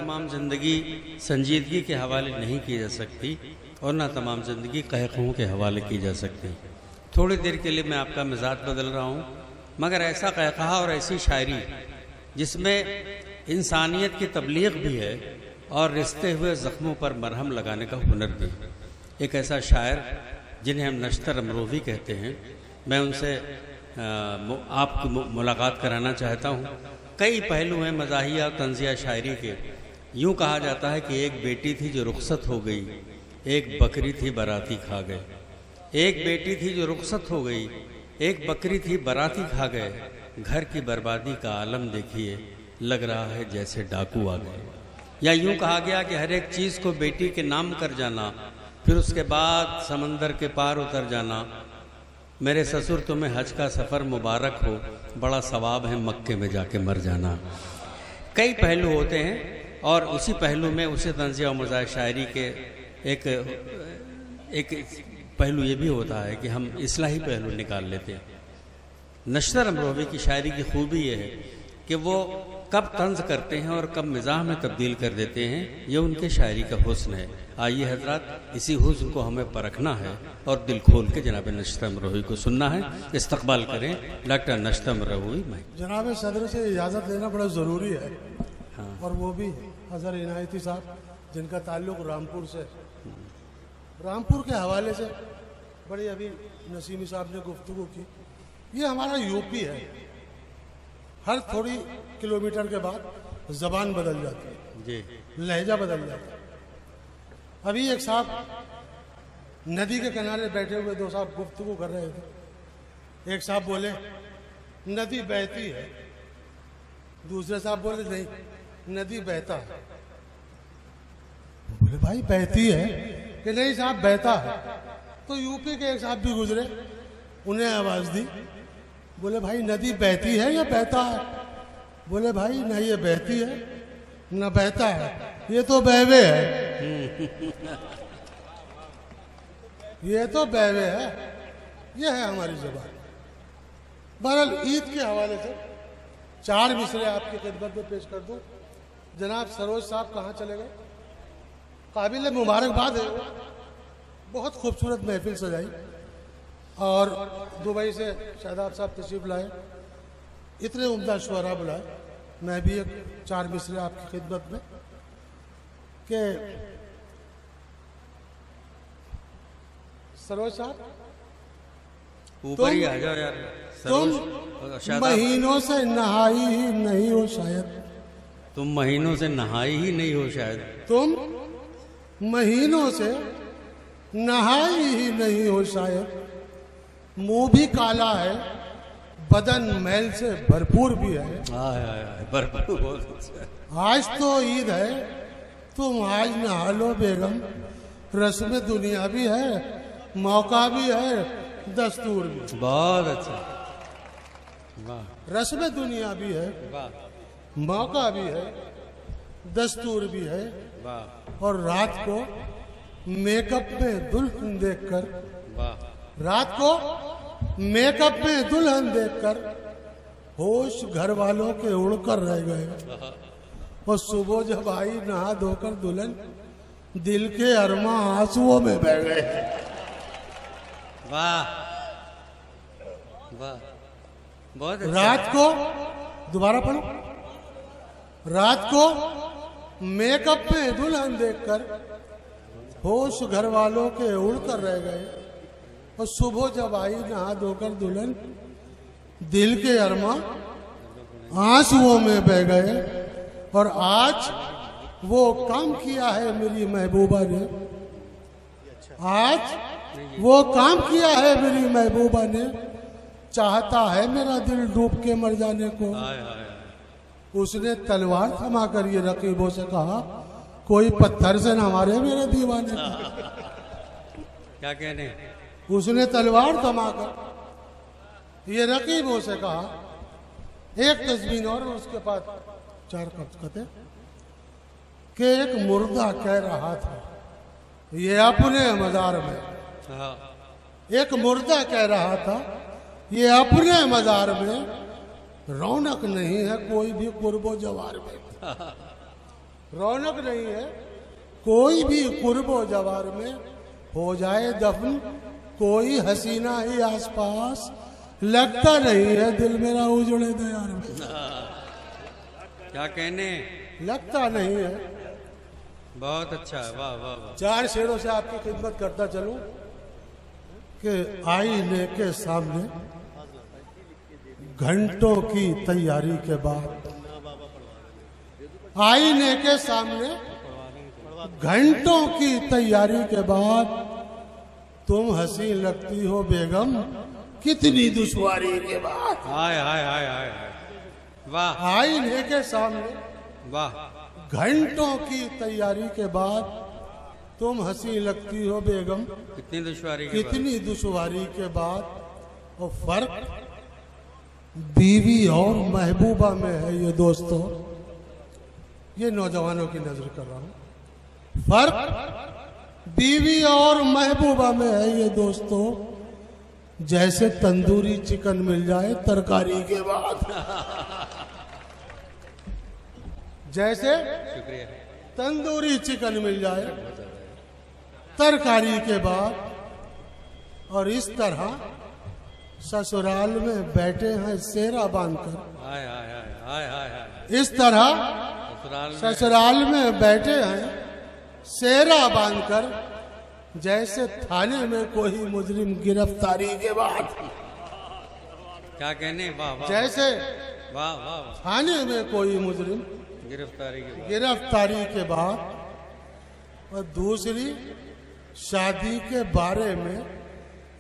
तमाम ज़िंदगी संजीदगी के हवाले नहीं की जा सकती और ना तमाम ज़िंदगी कहक़हों के हवाले की जा सकती। थोड़ी देर के लिए मैं आपका मिजाज बदल रहा हूँ, मगर ऐसा कहक़हा और ऐसी शायरी जिसमें इंसानियत की तबलीग भी है और रिश्ते हुए ज़ख्मों पर मरहम लगाने का हुनर भी। एक ऐसा शायर जिन्हें हम नश्तर अमरोवी कहते हैं, मैं उनसे आपकी मुलाकात कराना चाहता हूँ। कई पहलू हैं मज़ाहिया और तंज़िया शायरी के। यूँ कहा जाता है कि एक बेटी थी जो रुखसत हो गई, एक बकरी थी बराती खा गए। एक बेटी थी जो रुखसत हो गई, एक बकरी थी बराती खा गए। घर की बर्बादी का आलम देखिए, लग रहा है जैसे डाकू आ गए। या यूँ कहा गया कि हर एक चीज़ को बेटी के नाम कर जाना, फिर उसके बाद समंदर के पार उतर जाना। मेरे ससुर तुम्हें हज का सफ़र मुबारक हो, बड़ा सवाब है मक्के में जाके मर जाना। कई पहलू होते हैं और उसी पहलू में उसी तंज़िया और मज़ाहिर शायरी के एक पहलू ये भी होता है कि हम इस्लाही पहलू निकाल लेते हैं। नश्तर अमरोवी की शायरी की खूबी ये है कि वो कब तंज़ करते हैं और कब मिज़ाह में तब्दील कर देते हैं, ये उनके शायरी का हुस्न है। आइए हज़रात, इसी हुस्न को हमें परखना है और दिल खोल के जनाब नश्तर अमरोवी को सुनना है। इस्तकबाल करें डॉक्टर नश्तर अमरोवी। मैं जनाब सदर से इजाज़त लेना बड़ा ज़रूरी है। हाँ। और वो भी अज़हर इनायती साहब जिनका ताल्लुक़ रामपुर से, रामपुर के हवाले से बड़ी अभी नसीमी साहब ने गुफ्तगू की। ये हमारा यूपी है, हर थोड़ी किलोमीटर के बाद ज़बान बदल जाती है जी, लहजा बदल जाता है। अभी एक साहब नदी के किनारे बैठे हुए, दो साहब गुफ्तगू कर रहे थे। एक साहब बोले नदी बहती है, दूसरे साहब बोले नहीं नदी बहता है। बोले भाई बहती है कि नहीं साहब बहता है। तो यूपी के एक साहब भी गुजरे, उन्हें आवाज़ दी, बोले भाई नदी बहती है या बहता है? बोले भाई न ये बहती है न बहता है, ये तो बहवे है। ये तो बहवे है। ये है हमारी ज़बान। बहरहाल ईद के हवाले से 4 मिसरे आपकी खिदमत में पेश कर दूं। जनाब सरोज साहब कहाँ चले गए? काबिल मुबारकबाद है, बहुत खूबसूरत महफिल सजाई और दुबई से शादाब साहब तशरीफ लाए, इतने उम्दा शुअरा बुलाए। मैं भी एक 4 मिसरे आपकी खिदमत में कि सरोज साहब ऊपर ही आ जाओ यार। तुम महीनों से नहाई ही नहीं हो शायद। तुम महीनों से नहाई ही नहीं हो शायद। तुम महीनों से नहाई ही नहीं हो शायद। मुंह भी काला है, बदन मैल से भरपूर भी है। भरपूर, बहुत अच्छा। आज तो ईद है, तुम आज नहा लो बेगम। रस्म दुनिया भी है, मौका भी है, दस्तूर भी। बहुत अच्छा, वाह। रस्म दुनिया भी है, वाह। मौका भी है, दस्तूर भी है। वाह। और रात को मेकअप में दुल्हन देखकर, वाह। रात को मेकअप में दुल्हन देखकर होश घर वालों के उड़कर रह गए। और सुबह जब आई नहा धोकर दुल्हन, दिल के अरमा आंसुओं में बह गए। वाह वाह, बहुत अच्छा। रात को दोबारा पढ़ो। रात को मेकअप में दुल्हन देखकर होश घर वालों के उड़कर रह गए। और सुबह जब आई नहा धोकर दुल्हन, दिल के अरमा आंसुओं में बह गए। और आज वो काम किया है मेरी महबूबा ने, आज वो काम किया है मेरी महबूबा ने। चाहता है मेरा दिल डूब के मर जाने को। उसने तलवार थमा कर ये रकीबों से कहा, कोई पत्थर से न मारे मेरे दीवाने को। क्या कहने? उसने तलवार थमाकर ये रकीबों से कहा। एक तस्वीर और उसके पास 4 कहते कि एक मुर्दा कह रहा था ये अपने मजार में। एक मुर्दा कह रहा था ये अपने मजार में, रौनक नहीं है कोई भी कुर्बो जवार में। रौनक नहीं है। कोई भी कुर्बो जवार में हो जाए दफन, कोई हसीना ही आसपास लगता नहीं है, दिल मेरा उजड़े दयार में। क्या कहने, लगता नहीं है। बहुत अच्छा, वाह वाह वाह। 4 शेरों से आपकी खिदमत करता चलूं कि आईने के सामने घंटों की तैयारी के बाद, आईने के सामने घंटों की तैयारी के बाद तुम हंसी लगती हो बेगम, कितनी दुश्वारी के बाद। हाय हाय हाय हाय हाय, वाह आईने के सामने वाह, घंटों की तैयारी के बाद तुम हंसी लगती हो बेगम, कितनी दुश्वारी के बाद। कितनी दुश्वारी के बाद। और फर्क बीवी और महबूबा में है ये दोस्तों, ये नौजवानों की नजर कर रहा हूं। फर्क बीवी और महबूबा में है ये दोस्तों, जैसे तंदूरी चिकन मिल जाए तरकारी के बाद। जैसे शुक्रिया। तंदूरी चिकन मिल जाए तरकारी के बाद। और इस तरह ससुराल में बैठे हैं सेरा बांधकर, हाय हाय हाय हाय हाय हाय, इस तरह ससुराल में ससुराल में बैठे हैं सेरा बांधकर, जैसे थाने में कोई मुजरिम गिरफ्तारी के बाद। क्या कहने, वाह वाह, जैसे वाह वाह, थाने में कोई मुजरिम गिरफ्तारी के बाद। गिरफ्तारी के बाद। और दूसरी, शादी के बारे में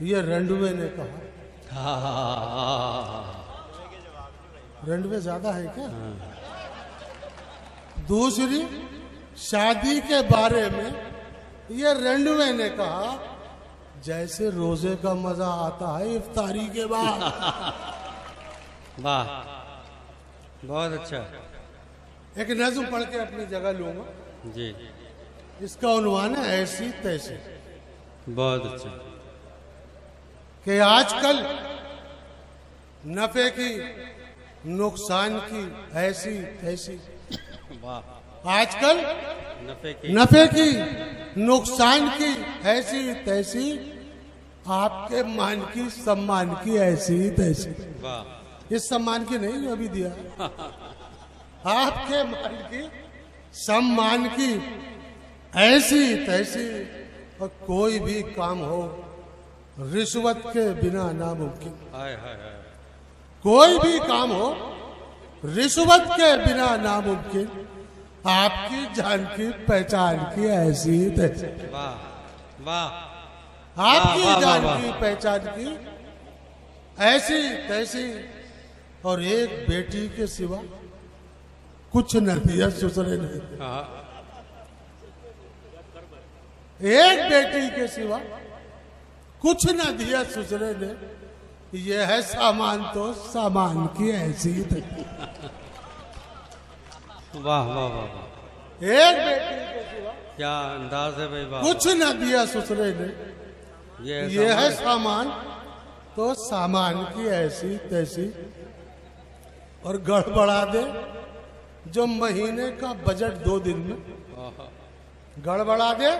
ये रंडवे ने कहा। रंडवे ज्यादा है क्या? दूसरी, शादी के बारे में ये रंडवे ने कहा, जैसे रोजे का मजा आता है इफ्तारी के बाद। वाह, बहुत अच्छा एक नज्म पढ़ के अपनी जगह लूंगा जी, इसका उन्वान है ऐसी तैसी। बहुत अच्छा। कि आजकल नफे की नुकसान की ऐसी तैसी। वाह, आजकल नफे नफे की नुकसान की ऐसी तैसी, आपके मान की सम्मान की ऐसी तैसी। वाह, इस सम्मान की नहीं जो अभी दिया, आपके मान की सम्मान की ऐसी तैसी। और कोई भी काम हो रिश्वत के बिना नामुमकिन। हाय हाय हाय, कोई भी काम हो रिश्वत के बिना नामुमकिन, आपकी जान की पहचान की ऐसी तैसी। वाह वाह, आपकी वाह, वाह, जान वाह। की पहचान की ऐसी तैसी। और एक बेटी के सिवा कुछ न दिया ससुरे ने। हाँ, एक बेटी के सिवा कुछ न दिया ससुरे ने, ये है सामान तो सामान की ऐसी तैसी। वाह वाह वाह वाह, एक बेटी के सिवा क्या अंदाज है भाई, वाह। कुछ न दिया ससुरे ने, ये है सामान तो सामान की ऐसी तैसी। और गड़बड़ा दे जो महीने का बजट 2 दिन में, गड़बड़ा दे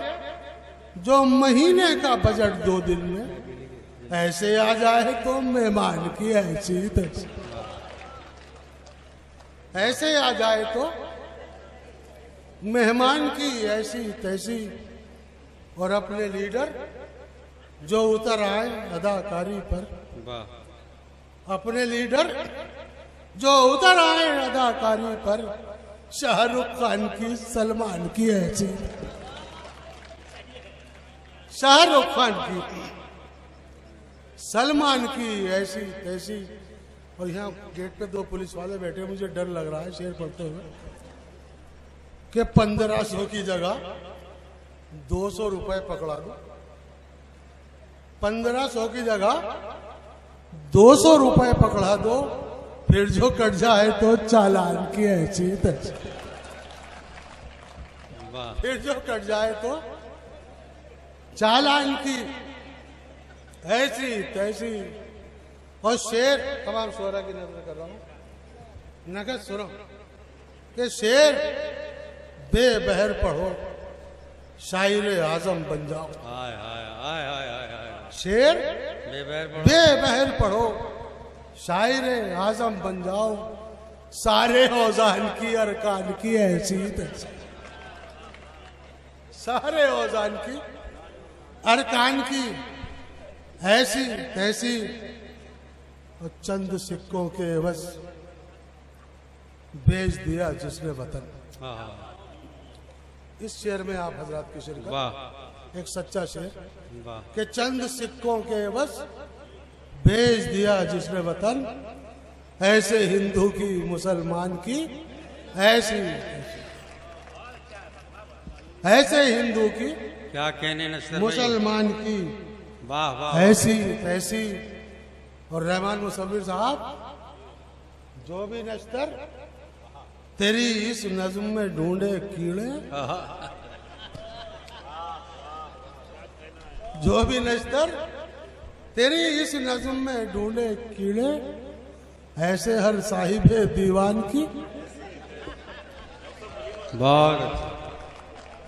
जो महीने का बजट 2 दिन में, ऐसे आ जाए तो मेहमान की ऐसी तैसी। ऐसे आ जाए तो मेहमान की ऐसी तैसी। और अपने लीडर जो उतर आए अदाकारी पर, वाह, अपने लीडर जो उतर आए अदाकारी पर, शाहरुख खान की सलमान की ऐसी। शाहरुख खान की सलमान की ऐसी तैसी। और यहाँ गेट पे 2 पुलिस वाले बैठे, मुझे डर लग रहा है शेर पढ़ते हुए कि 1500 की जगह 200 रुपए पकड़ा दो। 1500 की जगह 200 रुपए पकड़ा दो, फिर जो कट जाए तो चालान की ऐसी तैसी। वाह, फिर जो कट जाए तो चालान की ऐसी तैसी। और शेर, तमाम शोरा की नजर कर रहा हूं, नगद सुनो कि शेर बेबहर पढ़ो शायर आजम बन जाओ। हाय हाय हाय हाय हाय हाय। शेर बेबहर पढ़ो। बेबहर पढ़ो शायर आजम बन जाओ, सारे औजान की अरकान की ऐसी तैसी, सारे औजान की अरकान की ऐसी तैसी, और चंद सिक्कों के बस बेच दिया जिसने वतन। हाँ हाँ। इस शेर में आप हजरात की शिरकत, वाह एक सच्चा शेर वाह। कि चंद सिक्कों के बस बेच दिया जिसने वतन, ऐसे हिंदू की मुसलमान की ऐसी, ऐसे हिंदू की क्या कहने नस्तर भाई। मुसलमान की वाह वाह। ऐसी तैसी। और रहमान मुसव्विर साहब, जो भी नश्तर तेरी इस नज्म में ढूंढे कीड़े, जो भी नश्तर तेरी इस नज्म में ढूंढे कीड़े, ऐसे हर साहिब दीवान की।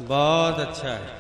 बहुत अच्छा है।